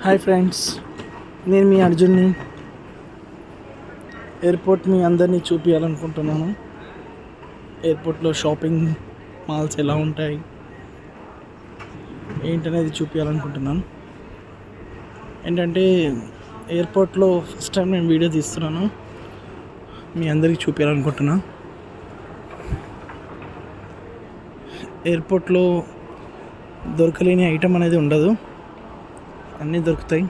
Hi friends, నేను మీ అర్జున్ని. Airport మీ అందరినీ చూపించాలనుకుంటున్నాను. ఎయిర్పోర్ట్లో షాపింగ్ మాల్స్ ఎలా ఉంటాయి ఏంటనేది చూపించాలనుకుంటున్నాను. ఏంటంటే ఎయిర్పోర్ట్లో ఫస్ట్ టైం నేను వీడియో తీస్తున్నాను, మీ అందరికీ చూపించాలనుకుంటున్నాను. ఎయిర్పోర్ట్లో దొరకలేని ఐటమ్ అనేది ఉండదు, అన్నీ దొరుకుతాయి.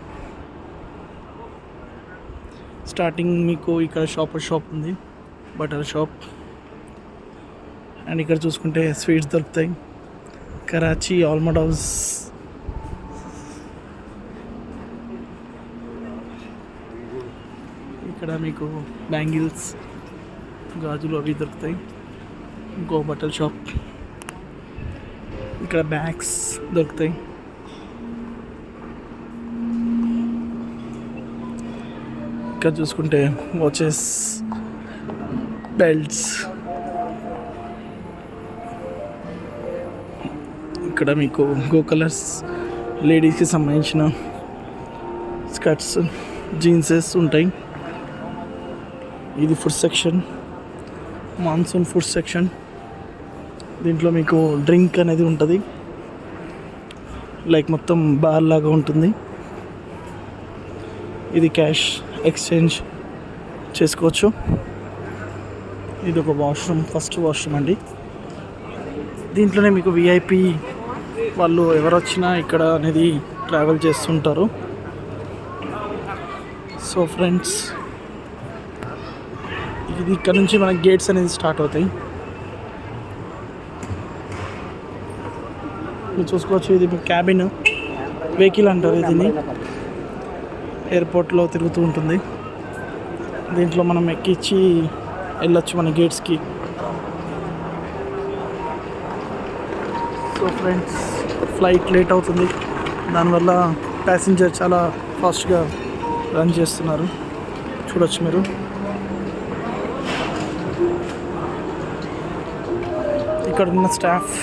స్టార్టింగ్ మీకు ఇక్కడ షాప్ ఉంది, బటర్ షాప్. అండ్ ఇక్కడ చూసుకుంటే స్వీట్స్ దొరుకుతాయి. కరాచీ ఆల్మండ్ హౌస్, ఇక్కడ మీకు బ్యాంగిల్స్, గాజులు అవి దొరుకుతాయి. ఇంకో బట్టల షాప్, ఇక్కడ బ్యాగ్స్ దొరుకుతాయి. ఇక్కడ చూసుకుంటే వాచెస్, బెల్ట్స్, ఇక్కడ మీకు గో కలర్స్ లేడీస్కి సంబంధించిన స్కర్ట్స్, జీన్సెస్ ఉంటాయి. ఇది food section, monsoon food section. దీంట్లో మీకు డ్రింక్ అనేది ఉంటుంది, లైక్ మొత్తం బార్ లాగా ఉంటుంది. ఇది క్యాష్ ఎక్స్చేంజ్ చేసుకోవచ్చు. ఇది ఒక వాష్రూమ్, ఫస్ట్ వాష్రూమ్ అండి. దీంట్లోనే మీకు విఐపి వాళ్ళు ఎవరు వచ్చినా ఇక్కడ అనేది ట్రావెల్ చేస్తుంటారు. సో ఫ్రెండ్స్, ఇది ఇక్కడ నుంచి మనకి గేట్స్ అనేది స్టార్ట్ అవుతాయి. మీరు చూసుకోవచ్చు, ఇది క్యాబిన్ వెహికల్ అంటారు. దీన్ని ఎయిర్పోర్ట్లో తిరుగుతూ ఉంటుంది. దీంట్లో మనం ఎక్కించి వెళ్ళొచ్చు మన గేట్స్కి. సో ఫ్రెండ్స్, ఫ్లైట్ లేట్ అవుతుంది, దానివల్ల ప్యాసింజర్ చాలా ఫాస్ట్గా రన్ చేస్తున్నారు. చూడొచ్చు మీరు. ఇక్కడ ఉన్న స్టాఫ్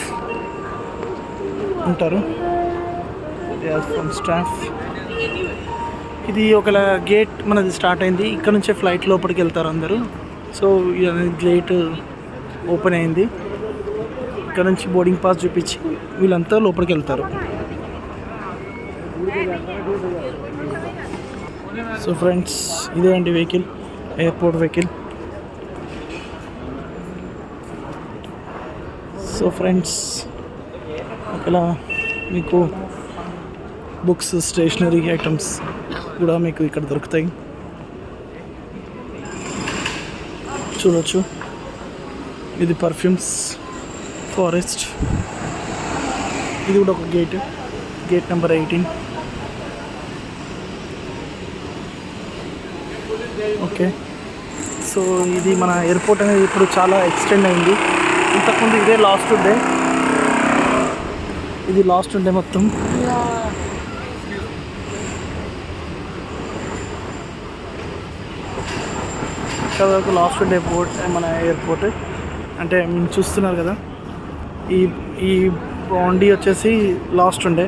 ఉంటారు, ఫ్రమ్ స్టాఫ్. ఇది ఒక గేట్ మనది స్టార్ట్ అయింది, ఇక్కడ నుంచే ఫ్లైట్ లోపలికి వెళ్తారు అందరూ. సో ఇది గేట్ ఓపెన్ అయింది, ఇక్కడ నుంచి బోర్డింగ్ పాస్ చూపించి వీళ్ళంతా లోపలికి వెళ్తారు. సో ఫ్రెండ్స్, ఇదే అండి vehicle, airport vehicle. So friends, ఇక్కడ మీకు బుక్స్, స్టేషనరీ ఐటమ్స్ కూడా మీకు ఇక్కడ దొరుకుతాయి. చూడవచ్చు, ఇది పర్ఫ్యూమ్స్, ఫారెస్ట్. ఇది కూడా ఒక గేట్ నెంబర్ 18. ఓకే, సో ఇది మన ఎయిర్పోర్ట్ అనేది ఇప్పుడు చాలా ఎక్స్టెండ్ అయింది. ఇంతకుముందు ఇదే లాస్ట్ ఉండే, ఇది లాస్ట్ ఉండే మొత్తం. ఇక్కడ వరకు లాస్ట్ ఉండే మన ఎయిర్పోర్ట్. అంటే మీరు చూస్తున్నారు కదా, ఈ బౌండరీ వచ్చేసి లాస్ట్ ఉండే,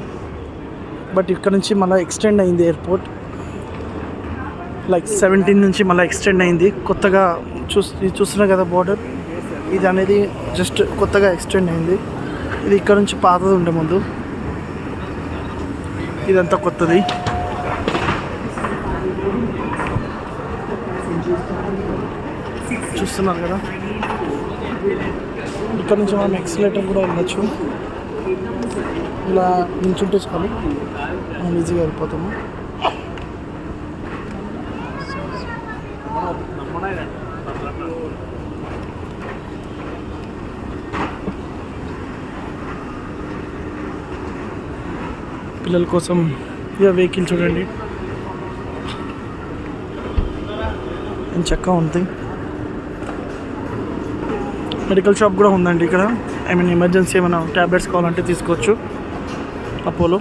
బట్ ఇక్కడ నుంచి మళ్ళీ ఎక్స్టెండ్ అయింది ఎయిర్పోర్ట్. లైక్ 17 నుంచి మళ్ళీ ఎక్స్టెండ్ అయింది కొత్తగా. చూస్తున్నారు కదా బోర్డర్, ఇది అనేది జస్ట్ కొత్తగా ఎక్స్టెండ్ అయింది. ఇది ఇక్కడ నుంచి పాతది ఉండే ముందు, ఇదంతా కొత్తది. చూస్తున్నారు కదా, ఇక్కడ నుంచి మనం ఎక్సిలేటర్ కూడా వెళ్ళచ్చు. ఇలా నిల్చుంటే చాలు, మనం ఈజీగా వెళ్ళిపోతాము. పిల్లల కోసం ఇక వెహికల్ చూడండి, ఎంత చక్కగా ఉంది. మెడికల్ షాప్ కూడా ఉందండి ఇక్కడ. ఐ మీన్ ఎమర్జెన్సీ ఏమైనా ట్యాబ్లెట్స్ కావాలంటే తీసుకోవచ్చు. అపోలో.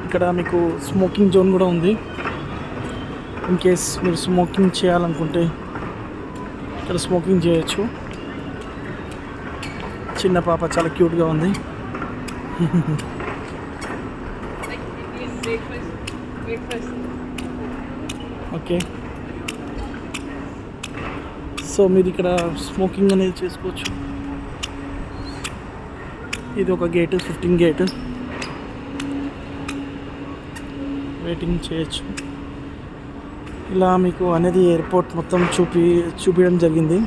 ఇక్కడ మీకు స్మోకింగ్ జోన్ కూడా ఉంది. ఇన్ కేస్ మీరు స్మోకింగ్ చేయాలనుకుంటే ఇక్కడ స్మోకింగ్ చేయొచ్చు. చిన్న పాప చాలా క్యూట్గా ఉంది. ఓకే, సో మీరు ఇక్కడ స్మోకింగ్ అనేది చేసుకోవచ్చు. ఇది ఒక గేట్, 15 గేట్, వెయిటింగ్ చేయొచ్చు. ఇలా మీకు అనేది ఎయిర్పోర్ట్ మొత్తం చూపించడం జరిగింది.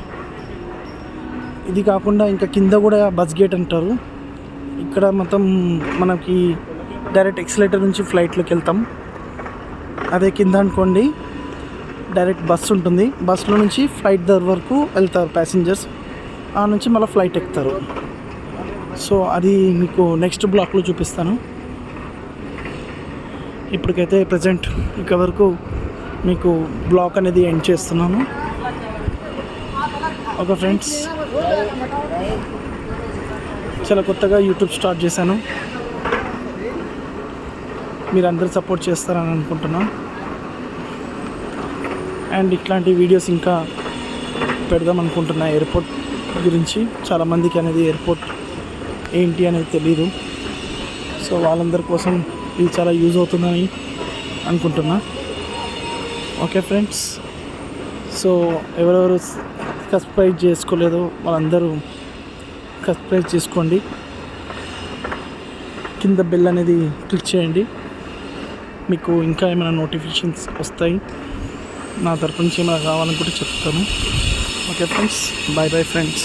ఇది కాకుండా ఇంకా కింద కూడా బస్ గేట్ అంటారు. ఇక్కడ మొత్తం మనకి డైరెక్ట్ ఎక్సలేటర్ నుంచి ఫ్లైట్లోకి వెళ్తాం. అదే కింద అనుకోండి డైరెక్ట్ బస్సు ఉంటుంది. బస్సులో నుంచి ఫ్లైట్ దగ్గర వరకు వెళ్తారు ప్యాసింజర్స్. ఆ నుంచి మళ్ళీ ఫ్లైట్ ఎక్కుతారు. సో అది మీకు నెక్స్ట్ బ్లాక్లో చూపిస్తాను. ఇప్పటికైతే ప్రజెంట్ ఇక వరకు మీకు బ్లాక్ అనేది ఎండ్ చేస్తున్నాను. ఓకే ఫ్రెండ్స్, చాలా కొత్తగా యూట్యూబ్ స్టార్ట్ చేశాను. మీరు అందరూ సపోర్ట్ చేస్తారని అనుకుంటున్నాను. అండ్ ఇట్లాంటి వీడియోస్ ఇంకా పెడదాం అనుకుంటున్నా ఎయిర్పోర్ట్ గురించి. చాలామందికి అనేది ఎయిర్పోర్ట్ ఏంటి అనేది తెలీదు. సో వాళ్ళందరి కోసం ఇది చాలా యూజ్ అవుతుందని అనుకుంటున్నా. ఓకే ఫ్రెండ్స్, సో ఎవరెవరు సబ్స్క్రైబ్ చేసుకోలేదో వాళ్ళందరూ సబ్స్క్రైబ్ చేసుకోండి. కింద బెల్ అనేది క్లిక్ చేయండి. మీకు ఇంకా ఏమైనా నోటిఫికేషన్స్ వస్తాయి. నా తరపు నుంచి ఏమైనా కావాలనుకుంటే చెప్తాను. Okay friends, bye bye friends.